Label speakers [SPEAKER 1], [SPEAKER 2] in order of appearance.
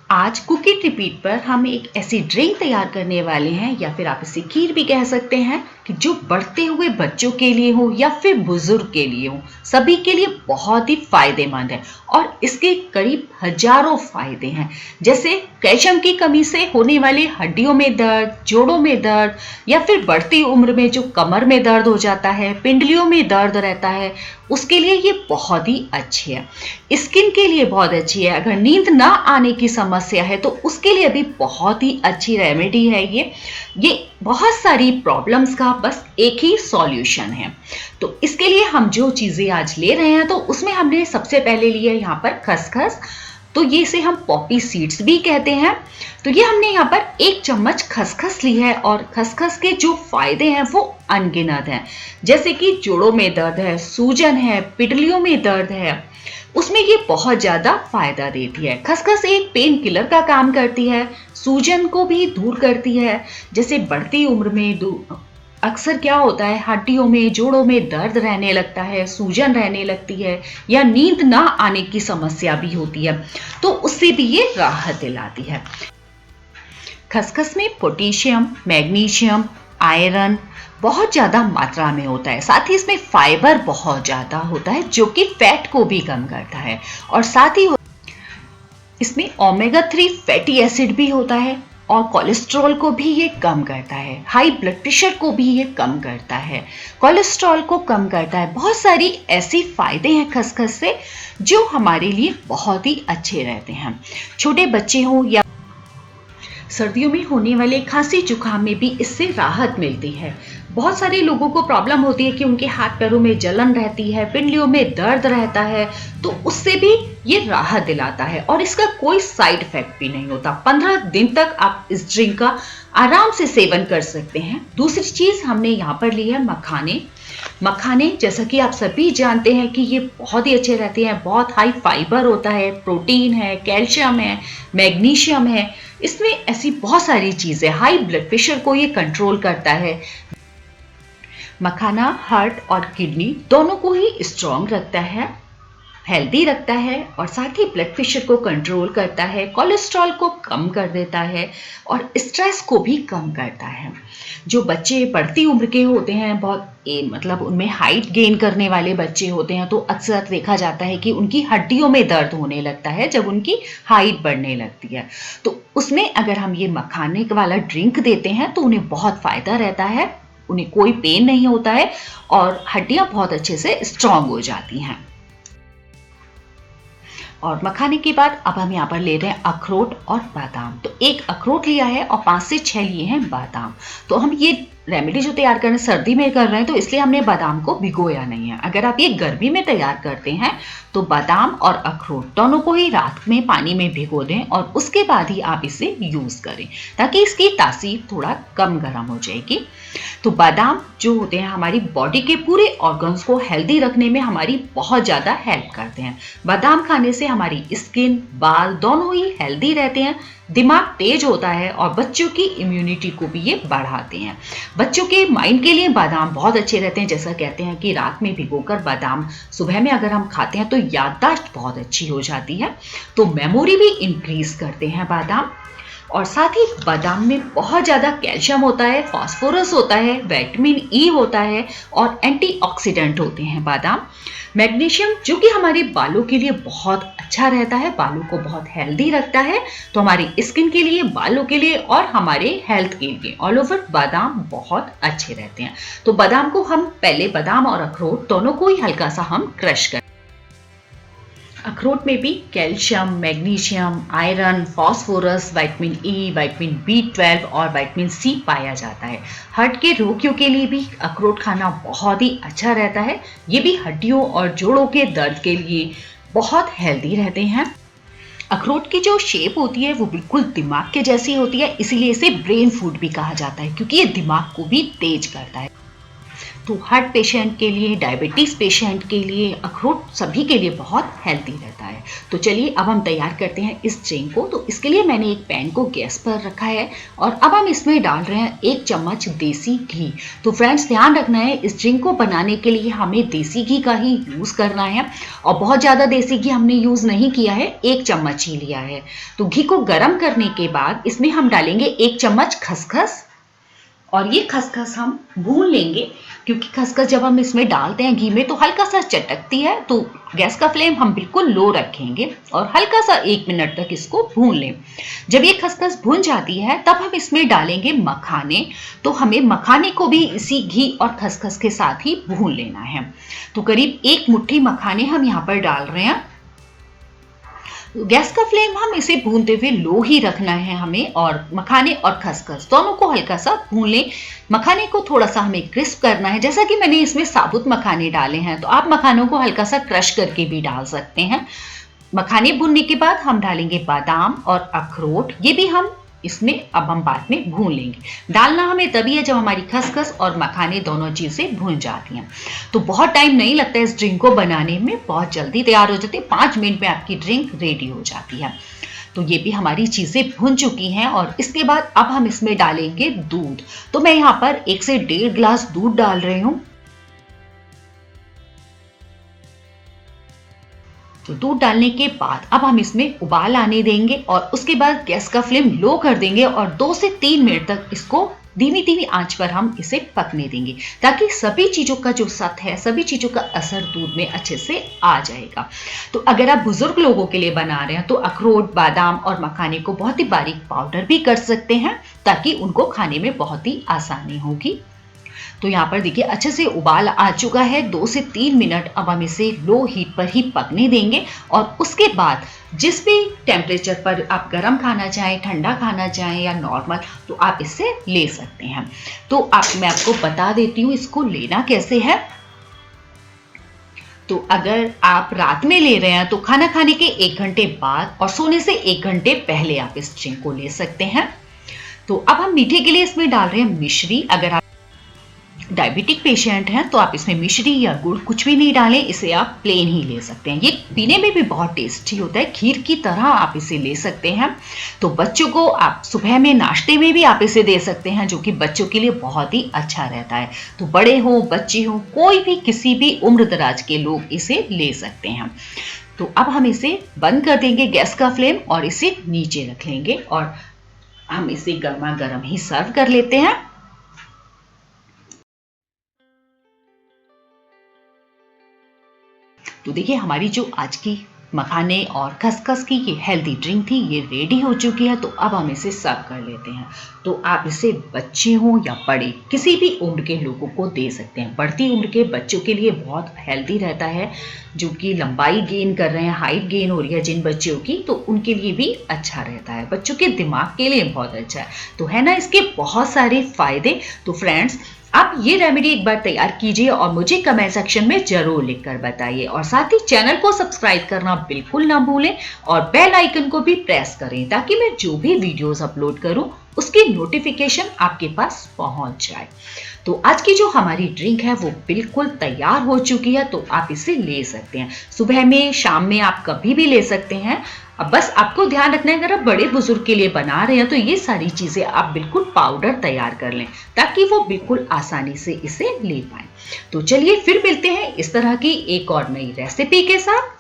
[SPEAKER 1] आज cook it repeat पर हम एक ऐसी ड्रिंक तैयार करने वाले हैं या फिर आप इसे खीर भी कह सकते हैं कि जो बढ़ते हुए बच्चों के लिए हो या फिर बुजुर्ग के लिए हो, सभी के लिए बहुत ही फायदेमंद है। और इसके करीब हजारों फायदे हैं, जैसे कैल्शियम की कमी से होने वाली हड्डियों में दर्द, जोड़ों में दर्द या फिर बढ़ती उम्र में जो कमर में दर्द हो जाता है, पिंडलियों में दर्द रहता है, उसके लिए ये बहुत ही अच्छी है। स्किन के लिए बहुत अच्छी है। अगर नींद ना आने की समस्या है तो उसके लिए भी बहुत ही अच्छी रेमेडी है ये बहुत सारी प्रॉब्लम्स का बस एक ही सॉल्यूशन है। तो इसके लिए हम जो चीज़ें आज ले रहे हैं तो उसमें हमने सबसे पहले लिया है यहाँ पर खसखस। तो ये इसे हम पॉपी सीड्स भी कहते हैं। तो ये हमने यहाँ पर 1 चम्मच खसखस ली है और खसखस के जो फायदे हैं वो अनगिनत हैं, जैसे कि जोड़ों में दर्द है, सूजन है, पिटलियों में दर्द है, उसमें ये बहुत ज़्यादा फायदा देती है। खसखस एक पेन किलर का काम करती है, सूजन को भी दूर करती है। जैसे बढ़ती उम्र में अक्सर क्या होता है, हड्डियों में, जोड़ों में दर्द रहने लगता है, सूजन रहने लगती है या नींद ना आने की समस्या भी होती है, तो उससे भी ये राहत दिलाती है। खसखस में पोटेशियम, मैग्नीशियम, आयरन बहुत ज़्यादा मात्रा में होता है। साथ ही इसमें फाइबर बहुत ज़्यादा होता है जो कि फैट को भी कम करता है। और साथ ही इसमें ओमेगा 3 फैटी एसिड भी होता है और कोलेस्ट्रॉल को भी ये कम करता है। हाई ब्लड प्रेशर को भी ये कम करता है, कोलेस्ट्रॉल को कम करता है। बहुत सारी ऐसी फायदे हैं खसखस से जो हमारे लिए बहुत ही अच्छे रहते हैं। छोटे बच्चे हों या सर्दियों में होने वाले खांसी जुकाम में भी इससे राहत मिलती है। बहुत सारे लोगों को प्रॉब्लम होती है कि उनके हाथ पैरों में जलन रहती है, पिंडलियों में दर्द रहता है, तो उससे भी ये राहत दिलाता है और इसका कोई साइड इफेक्ट भी नहीं होता। 15 दिन तक आप इस ड्रिंक का आराम से सेवन कर सकते हैं। दूसरी चीज हमने यहाँ पर ली है मखाने। मखाने जैसा कि आप सभी जानते हैं कि ये बहुत ही अच्छे रहते हैं, बहुत हाई फाइबर होता है, प्रोटीन है, कैल्शियम है, मैग्नीशियम है, इसमें ऐसी बहुत सारी चीजें। हाई ब्लड प्रेशर को ये कंट्रोल करता है। मखाना हार्ट और किडनी दोनों को ही स्ट्रॉन्ग रखता है, हेल्दी रखता है और साथ ही ब्लड प्रेशर को कंट्रोल करता है, कोलेस्ट्रॉल को कम कर देता है और स्ट्रेस को भी कम करता है। जो बच्चे बढ़ती उम्र के होते हैं, बहुत मतलब उनमें हाइट गेन करने वाले बच्चे होते हैं, तो अक्सर देखा जाता है कि उनकी हड्डियों में दर्द होने लगता है जब उनकी हाइट बढ़ने लगती है। तो उसमें अगर हम ये मखाने वाला ड्रिंक देते हैं तो उन्हें बहुत फायदा रहता है, उन्हें कोई पेन नहीं होता है और हड्डियां बहुत अच्छे से स्ट्रांग हो जाती हैं। और मखाने के बाद अब हम यहाँ पर ले रहे हैं अखरोट और बादाम। तो 1 अखरोट लिया है और 5 से 6 लिए हैं बादाम। तो हम ये रेमेडी जो तैयार कर रहे हैं सर्दी में कर रहे हैं, तो इसलिए हमने बादाम को भिगोया नहीं है। अगर आप ये गर्मी में तैयार करते हैं तो बादाम और अखरोट दोनों को ही रात में पानी में भिगो दें और उसके बाद ही आप इसे यूज करें, ताकि इसकी तासीर थोड़ा कम गर्म हो जाएगी। तो बादाम जो होते हैं हमारी बॉडी के पूरे ऑर्गन्स को हेल्दी रखने में हमारी बहुत ज़्यादा हेल्प करते हैं। बादाम खाने से हमारी स्किन, बाल दोनों ही हेल्दी रहते हैं, दिमाग तेज होता है और बच्चों की इम्यूनिटी को भी ये बढ़ाते हैं। बच्चों के माइंड के लिए बादाम बहुत अच्छे रहते हैं। जैसा कहते हैं कि रात में भिगोकर बादाम सुबह में अगर हम खाते हैं तो याददाश्त बहुत अच्छी हो जाती है, तो मेमोरी भी इंक्रीज करते हैं बादाम। और साथ ही बादाम में बहुत ज़्यादा कैल्शियम होता है, फास्फोरस होता है, विटामिन ई होता है और एंटीऑक्सीडेंट होते हैं बादाम। मैग्नीशियम जो कि हमारे बालों के लिए बहुत अच्छा रहता है, बालों को बहुत हेल्दी रखता है, तो हमारी स्किन के लिए, बालों के लिए और हमारे हेल्थ के लिए ऑल ओवर बादाम बहुत अच्छे रहते हैं। तो बादाम को हम पहले, बादाम और अखरोट दोनों को ही हल्का सा हम क्रश करें। अखरोट में भी calcium, magnesium, iron, phosphorus, vitamin E, vitamin B12 और विटामिन सी पाया जाता है। हार्ट के रोगियों के लिए भी अखरोट खाना बहुत ही अच्छा रहता है। ये भी हड्डियों और जोड़ों के दर्द के लिए बहुत हेल्दी रहते हैं। अखरोट की जो शेप होती है वो बिल्कुल दिमाग के जैसी होती है, इसीलिए इसे ब्रेन फूड भी कहा जाता है, क्योंकि ये दिमाग को भी तेज करता है। तो हार्ट पेशेंट के लिए, डायबिटीज़ पेशेंट के लिए अखरोट सभी के लिए बहुत हेल्दी रहता है। तो चलिए अब हम तैयार करते हैं इस ड्रिंक को। तो इसके लिए मैंने एक पैन को गैस पर रखा है और अब हम इसमें डाल रहे हैं 1 चम्मच देसी घी। तो फ्रेंड्स ध्यान रखना है, इस ड्रिंक को बनाने के लिए हमें देसी घी का ही यूज़ करना है और बहुत ज़्यादा देसी घी हमने यूज़ नहीं किया है, 1 चम्मच ही लिया है। तो घी को गर्म करने के बाद इसमें हम डालेंगे 1 चम्मच खसखस और ये खसखस हम भून लेंगे, क्योंकि खसखस जब हम इसमें डालते हैं घी में तो हल्का सा चटकती है। तो गैस का फ्लेम हम बिल्कुल लो रखेंगे और हल्का सा 1 मिनट तक इसको भून लें। जब ये खसखस भून जाती है तब हम इसमें डालेंगे मखाने। तो हमें मखाने को भी इसी घी और खसखस के साथ ही भून लेना है। तो करीब 1 मुट्ठी मखाने हम यहाँ पर डाल रहे हैं। गैस का फ्लेम हम इसे भूनते हुए लो ही रखना है हमें, और मखाने और खसखस दोनों को हल्का सा भून लें। मखाने को थोड़ा सा हमें क्रिस्प करना है, जैसा कि मैंने इसमें साबुत मखाने डाले हैं, तो आप मखानों को हल्का सा क्रश करके भी डाल सकते हैं। मखाने भूनने के बाद हम डालेंगे बादाम और अखरोट, ये भी हम इसमें अब हम बाद में भून लेंगे। डालना हमें तभी है जब हमारी खसखस और मखाने दोनों चीज़ें भून जाती हैं। तो बहुत टाइम नहीं लगता है इस ड्रिंक को बनाने में, बहुत जल्दी तैयार हो जाती है, 5 मिनट में आपकी ड्रिंक रेडी हो जाती है। तो ये भी हमारी चीज़ें भुन चुकी हैं और इसके बाद अब हम इसमें डालेंगे दूध। तो मैं यहाँ पर 1 से 1.5 गिलास दूध डाल रही हूँ। तो दूध डालने के बाद अब हम इसमें उबाल आने देंगे और उसके बाद गैस का फ्लेम लो कर देंगे और 2 से 3 मिनट तक इसको धीमी धीमी आंच पर हम इसे पकने देंगे, ताकि सभी चीज़ों का जो सत है, सभी चीज़ों का असर दूध में अच्छे से आ जाएगा। तो अगर आप बुजुर्ग लोगों के लिए बना रहे हैं तो अखरोट, बादाम और मखाने को बहुत ही बारीक पाउडर भी कर सकते हैं, ताकि उनको खाने में बहुत ही आसानी होगी। तो यहाँ पर देखिए अच्छे से उबाल आ चुका है, 2 से 3 मिनट अब हम इसे लो हीट पर ही पकने देंगे और उसके बाद जिस भी टेम्परेचर पर आप गर्म खाना चाहें, ठंडा खाना चाहें या नॉर्मल, तो आप इसे ले सकते हैं। तो मैं आपको बता देती हूँ इसको लेना कैसे है। तो अगर आप रात में ले रहे हैं तो खाना खाने के 1 घंटे बाद और सोने से 1 घंटे पहले आप इस ड्रिंक को ले सकते हैं। तो अब हम मीठे के लिए इसमें डाल रहे हैं मिश्री। अगर आप डायबिटिक पेशेंट हैं तो आप इसमें मिश्री या गुड़ कुछ भी नहीं डालें, इसे आप प्लेन ही ले सकते हैं। ये पीने में भी बहुत टेस्टी होता है, खीर की तरह आप इसे ले सकते हैं। तो बच्चों को आप सुबह में नाश्ते में भी आप इसे दे सकते हैं, जो कि बच्चों के लिए बहुत ही अच्छा रहता है। तो बड़े हो, बच्चे हो, कोई भी किसी भी उम्र दराज के लोग इसे ले सकते हैं। तो अब हम इसे बंद कर देंगे गैस का फ्लेम और इसे नीचे रख लेंगे और हम इसे गर्मा गर्म ही सर्व कर लेते हैं। तो देखिए हमारी जो आज की मखाने और खसखस की ये हेल्दी ड्रिंक थी, ये रेडी हो चुकी है। तो अब हम इसे सर्व कर लेते हैं। तो आप इसे बच्चे हों या बड़े, किसी भी उम्र के लोगों को दे सकते हैं। बढ़ती उम्र के बच्चों के लिए बहुत हेल्दी रहता है, जो कि लंबाई गेन कर रहे हैं, हाइट गेन हो रही है जिन बच्चों की, तो उनके लिए भी अच्छा रहता है। बच्चों के दिमाग के लिए बहुत अच्छा है। तो है ना इसके बहुत सारे फायदे। तो फ्रेंड्स आप ये रेमेडी एक बार तैयार कीजिए और मुझे कमेंट सेक्शन में जरूर लिखकर बताइए, और साथ ही चैनल को सब्सक्राइब करना बिल्कुल ना भूलें और बेल आइकन को भी प्रेस करें, ताकि मैं जो भी वीडियोस अपलोड करूं उसकी नोटिफिकेशन आपके पास पहुंच जाए। तो आज की जो हमारी ड्रिंक है वो बिल्कुल तैयार हो चुकी है। तो आप इसे ले सकते हैं, सुबह में, शाम में, आप कभी भी ले सकते हैं। अब बस आपको ध्यान रखना है, अगर आप बड़े बुजुर्ग के लिए बना रहे हैं तो ये सारी चीजें आप बिल्कुल पाउडर तैयार कर लें, ताकि वो बिल्कुल आसानी से इसे ले पाए। तो चलिए फिर मिलते हैं इस तरह की एक और नई रेसिपी के साथ।